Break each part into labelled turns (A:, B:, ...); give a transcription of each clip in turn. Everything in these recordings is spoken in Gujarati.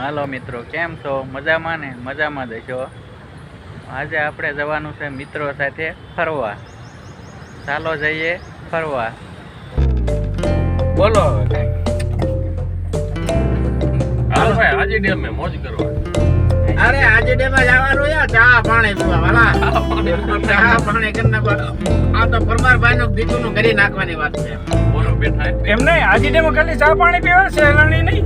A: હાલો મિત્રો, કેમ છો? મજામાં ને? મજામાં જ છો. આજે આપણે જવાનું છે મિત્રો સાથે ફરવા. ચાલો જઈએ ફરવા. બોલો હવે.
B: હાલો ભાઈ, આજે ડેમ મે મોજ કરવા.
C: અરે આજે ડેમ જવાનું યાર, ચા પાણી પીવા વાલા. ચા પાણી કરીને આ તો પરમારભાઈ નું દીકરું નું કરી નાખવાની વાત છે.
B: બોલો બેઠા
D: એમ નહીં, આજે ડેમ ખાલી ચા પાણી પીવા છે, એલાણી નહીં.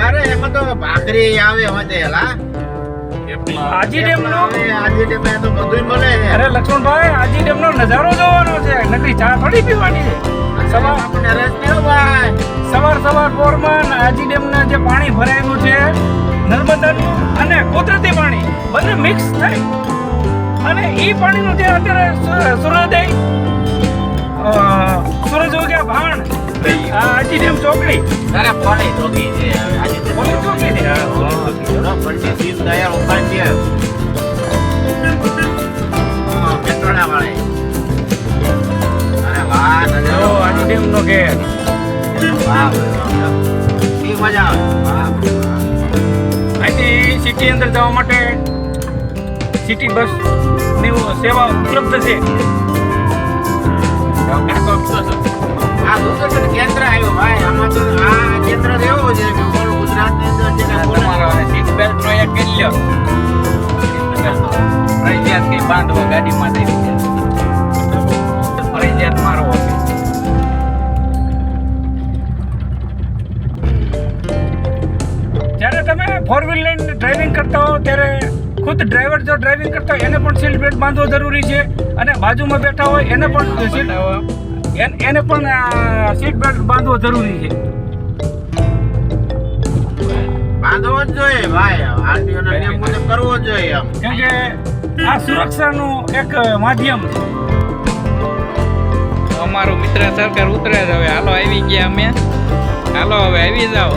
C: અરે એમાં તો ભાખરી આવે હોતે હેલા.
D: આજી ડેમ નો
C: આજે ડેમ તો બધું મળે છે.
D: અરે લક્ષ્મણભાઈ, આજી ડેમ નો નજારો જોવાનો છે, નકરી ચા થોડી પીવાની છે. સવાર
C: આપણને રસ દેવો ભાઈ.
D: સવાર પોરમાં આજી ડેમ ના જે પાણી ભરાયેલું છે, નર્મદાનું અને કુદરતી પાણી બંને મિક્સ થઈ અને એ પાણીનું જે અત્યારે સૂરજ ઉગ્યા ભાણ આજી ડેમ ચોકડી.
C: અરે પાણી જોગી છે આજે તો
D: પોલીસ ચોકડી છે.
C: પંડિત દીનદયાળ ઉપાધ્યાય મેટ્રોના વાળે. અરે વાહ
D: જો
C: નજારો
D: આજી ડેમ નો ગેટ.
C: વાહ ઈ મજા આવે. વાહ
D: અહીંથી સિટી અંદર જવા માટે સિટી બસ ની સેવા ઉપલબ્ધ છે.
C: આ દૂરદર્શન કેન્દ્ર આવ્યું ભાઈ. આમાં તો આ કેન્દ્ર એવું છે કે બોલ ગુજરાતની અંદર જે કાંઈ બોલે
A: તમારો સીટ બેલ્ટ નો એક કરી લ્યો. ફરજિયાત કઈ બાંધવો ગાડીમાં દેવી છે. ફરજિયાત મારવો.
D: જ્યારે તમે ફોર વ્હીલ લઈને ડ્રાઇવિંગ કરતા હો ત્યારે ખુદ ડ્રાઈવર જો ડ્રાઇવિંગ કરતા હોય એને પણ સીટ બેલ્ટ બાંધવો જરૂરી છે અને બાજુમાં બેઠા હોય એને પણ સીટ બેલ્ટ બાંધવો જરૂરી છે.
C: બાંધવો જ જોઈએ ભાઈ. આરટીઓ ના નિયમ મુજબ કરવો જ જોઈએ આમ.
D: કેમ કે આ સુરક્ષાનું એક માધ્યમ છે.
A: અમારું મિત્ર સરકાર ઉતરે છે હવે. હાલો આવી ગયા અમે. હાલો હવે આવી જાઓ.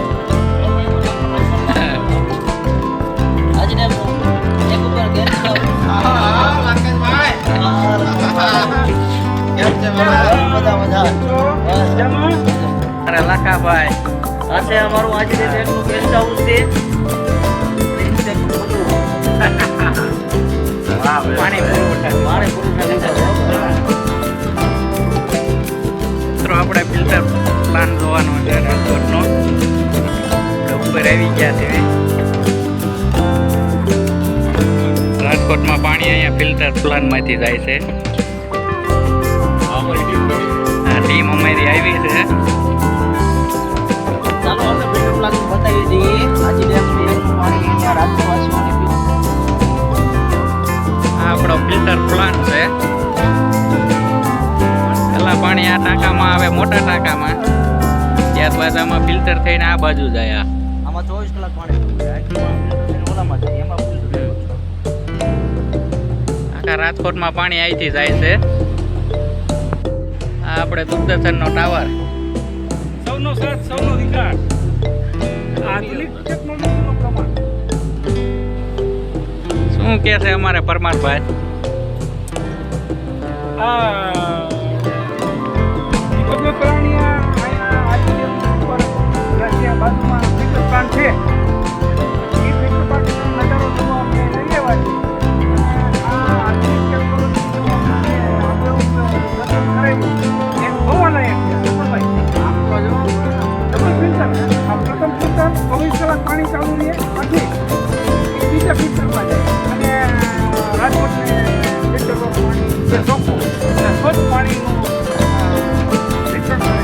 A: અરે લાખાભાઈ,
C: અમારું આજે ગેસ્ટ હાઉસ છે.
A: પાણી મિત્રો આપણે ફિલ્ટર પ્લાન જોવાનો છે રાજકોટનો. આપણે ઉપર આવી ગયા છે. રાજકોટમાં પાણી અહીંયા ફિલ્ટર પ્લાનમાંથી જાય છે. આ ટીમ અમારી આવી છે.
C: ચાલો અમે ફિલ્ટર પ્લાન બતાવી દઈએ. આજે ડેમનું પાણી અહીંયા રાજકોટવાસીઓને પીવું.
A: આ આપણો ફિલ્ટર પ્લાન છે. પેલા પાણી આ ટાંકામાં આવે, મોટા ટાંકામાં. ત્યારબાદ આમાં ફિલ્ટર થઈને આ બાજુ જાય.
C: આમાં 24 કલાક પાણી પીવું છે. ઓલામાં જાય એમાં ફિલ્ટર
A: આખા રાજકોટમાં પાણી અહીંથી જાય છે. આ આપણે દૂરદર્શનનો ટાવર.
D: સૌનો સાથ સૌનો વિકાસ. આધુનિક ટેકનોલોજીનો પ્રમાણ.
A: શું કે છે અમારે પરમારભાઈ?
D: ગમે પ્રાણી અહીંયા આજી ડેમ ઉપર ત્યાં બાજુમાં ફિલ્ટર પ્લાન્ટ છે. એ ફિલ્ટર પ્લાન્ટનો નજારો જોવા અમે લઈ આવ્યા છીએ. આ આધુનિક ટેકનોલોજીનો આપણે દર્શન કરેલું એ જોવાલાયક છે. ભાઈ ડબલ ફિલ્ટર. આ પ્રથમ ફિલ્ટર 24 કલાક પાણી ચાલુ રહે પછી એ બીજા ફિલ્ટરમાં જાય અને રાજકોટને ફિલ્ટર પાણી જે ચોખ્ખું અને સ્વચ્છ પાણીનું ફિલ્ટર કરે.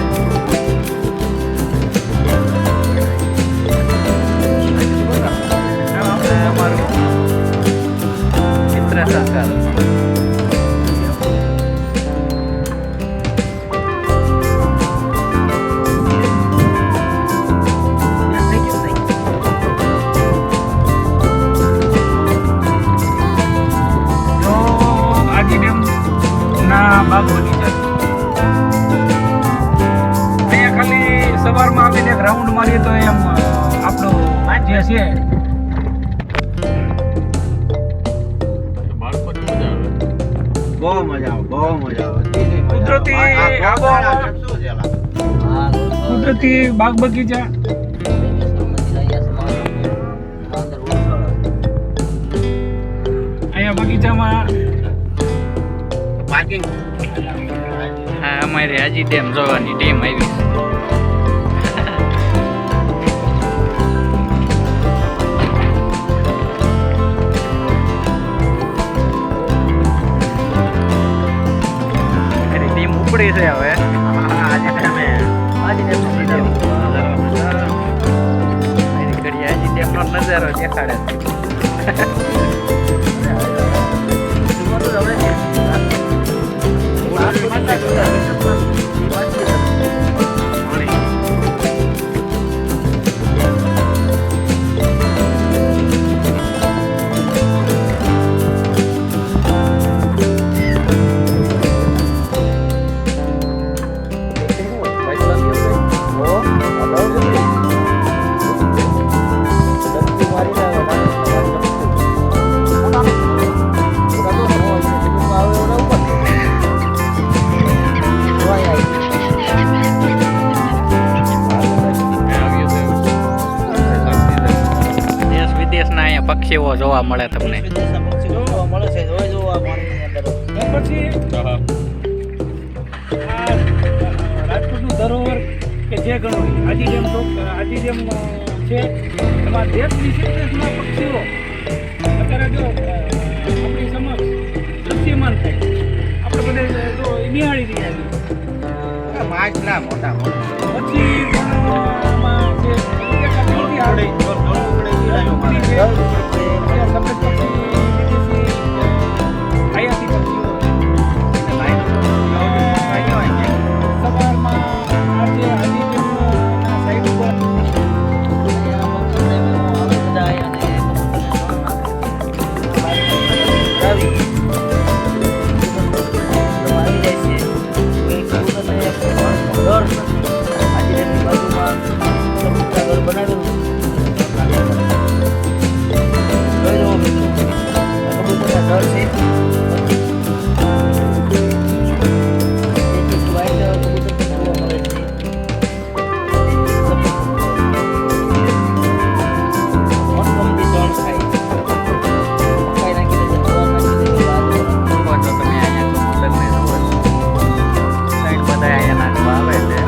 A: અમારું મિત્ર સરકાર.
D: જો આજી ડેમ ના બાગ બની જાય. અહીંયા ખાલી સવારમાં આવીને એક રાઉન્ડ મારીએ તો એમ આપણું જે છે
B: બાળકોને મજા આવે.
C: બહુ મજા આવે. બહુ મજા આવે.
D: કુદરતી આબોહવા.
C: શું છે એલા?
D: કુદરતી બાગ બગીચા બગીચામાં
C: પાર્કિંગ
A: હા અમારી હાજી ડેમ જોવાની ટીમ આવી છે. મારી ટીમ ઉપડી છે હવે.
C: આજે તમે
A: મારી ઘડી હાજી ડેમનો નજારો દેખાડે છે. દેશ વિદેશના અહીંયા પક્ષીઓ જોવા મળે તમને.
D: પછી આ રાજકોટનું ધરોહર કે જે ગણો આજી ડેમ છે એમાં દેશ વિદેશના પક્ષીઓ અત્યારે જો આપણી સમક્ષ દૃશ્યમાન થાય આપણે બધે જો નિહાળી રહ્યા છીએ.
C: માછલા મોટા મોટા
D: પછી પણ આમાં જે દેખાતી નથી આવડે ઉડી છે અહીંયા સફેદ પક્ષી વિદેશી આયાતી પક્ષીઓ સવારમાં આજે હાજી ડેમના સાઈડ ઉપર
A: જુઓ છો તમે અહીંયા કબૂતરને જુઓ છો. સાઈડ બધા અહીંયા નાખવા આવે છે.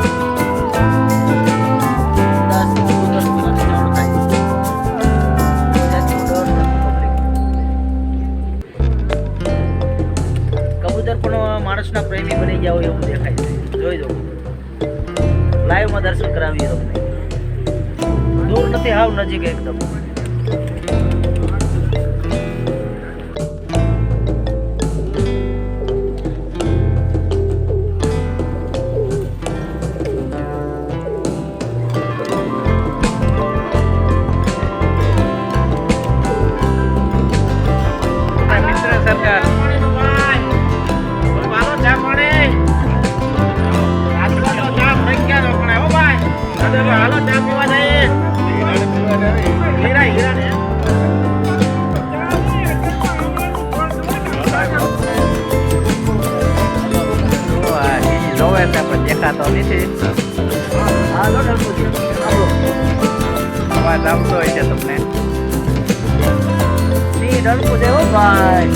E: કબૂતર પણ માણસના પ્રેમી બની ગયા હોય એવું દેખાય છે. જોઈ દો લાઈવમાં દર્શન કરાવીએ તમને. દૂર નથી, હાવ નજીક એકદમ.
A: મિત્ર સરકાર
C: હાલો ચા પીવા જઈએ. હીરા હીરા ને
A: જુઓ આ ઈ જોવે છે પણ દેખાતો નથી.
E: હા લો ડરપોજી, આવડો.
A: અવાજ આવતો હોય છે તમને.
E: સિંહ ડરપોજી હો ભાઈ.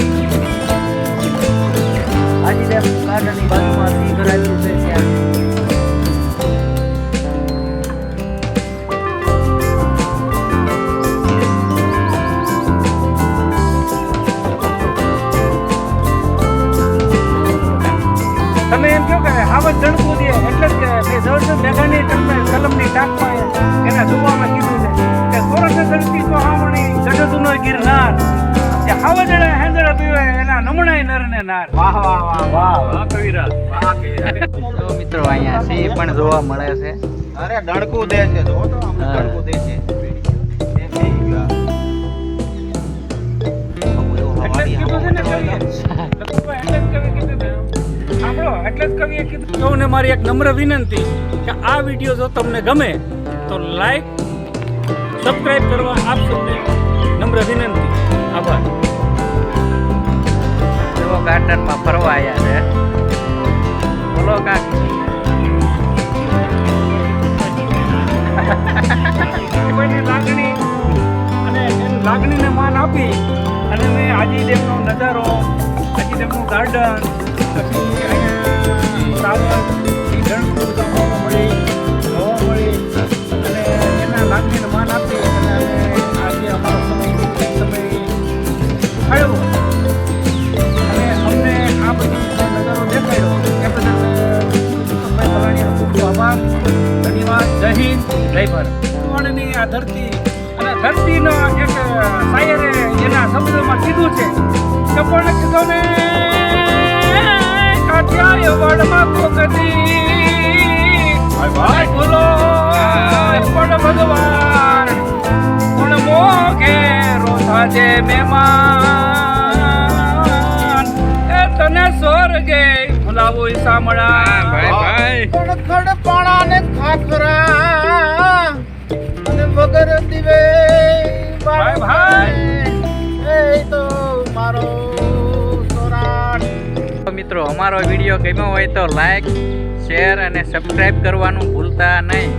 E: હાજી ડેમ ગાર્ડનની બાજુમાં સિંહ ઘર આવેલું છે ત્યાં.
D: તમે એમ કહો કે આવત જણકું દે એટલે જ કે મેં જળચંદ મેઘાણી કલમની ટાંકમાં એના જોવામાં કીધું છે કે સોરઠ ધરતી તો હામણી ગઢતુનો ગિરનાર જે હાવજડા હેંદડા પીવે એના નમણાય નર ને નાર.
C: વાહ વાહ વાહ વાહ
B: વાહ કવિરાજ.
C: વાહ કવિરાજ.
A: તો મિત્રો અહીંયા સિંહ પણ જોવા મળે છે.
C: અરે ડણકું દે છે જો તો અમને
A: હા.
C: ડણકું દે છે. એમ થઈ ગયા. બહુ એવો
D: એટલે જ
C: હવાડી
D: કીધું છે ને કવિએ. લખુભાઈ એટલે જ કવિએ કીધું ને. સાંભળો, એટલે જ કવિએ કીધું. સૌને મારી એક નમ્ર વિનંતી કે આ વિડીયો જો તમને ગમે તો લાઈક સબસ્ક્રાઇબ કરવા આપ સૌને નમ્ર વિનંતી. આભાર.
A: જુઓ ગાર્ડનમાં ફરવા આવ્યા છે. બોલો કાક.
D: કોઈની લાગણી અને એની લાગણીને માન આપી અને મેં હાજી ડેમનો નજારો ગાર્ડન પછી અહીંયા ટાવર ઈ ઘણું બધું મળી જોવા મળી અને એના લાગણીને માન આપી અને અમે આજે અમારો સમય ફાળવ્યો અને અમને આ બધી નજારો દેખાડ્યો એ બદલ ભાઈ ભલાણીનો ખૂબ ખૂબ આભાર ધન્યવાદ જય હિન્દ જય ભારત વાળની આ ધરતી અને ધરતીનો એક શાયરે એના શબ્દોમાં કીધું છે કે પણ કીધો ને કાઠિયાય વડમાં કોકતી ભાઈ બોલો પણ ભગવાન પણ મોગે રોધાજે મહેમાન એ તને સ્વર્ગે ભૂલાવો સામળા
A: ભાઈ
C: ખડ પાણા ને ખાખરા અને વગર દીવે
D: ભાઈ, ભાઈ.
C: એ તો મારો સોરાટ.
A: તો મિત્રો અમારો વિડીયો ગમ્યો હોય તો લાઈક શેર અને સબસ્ક્રાઈબ કરવાનું ભૂલતા નહીં.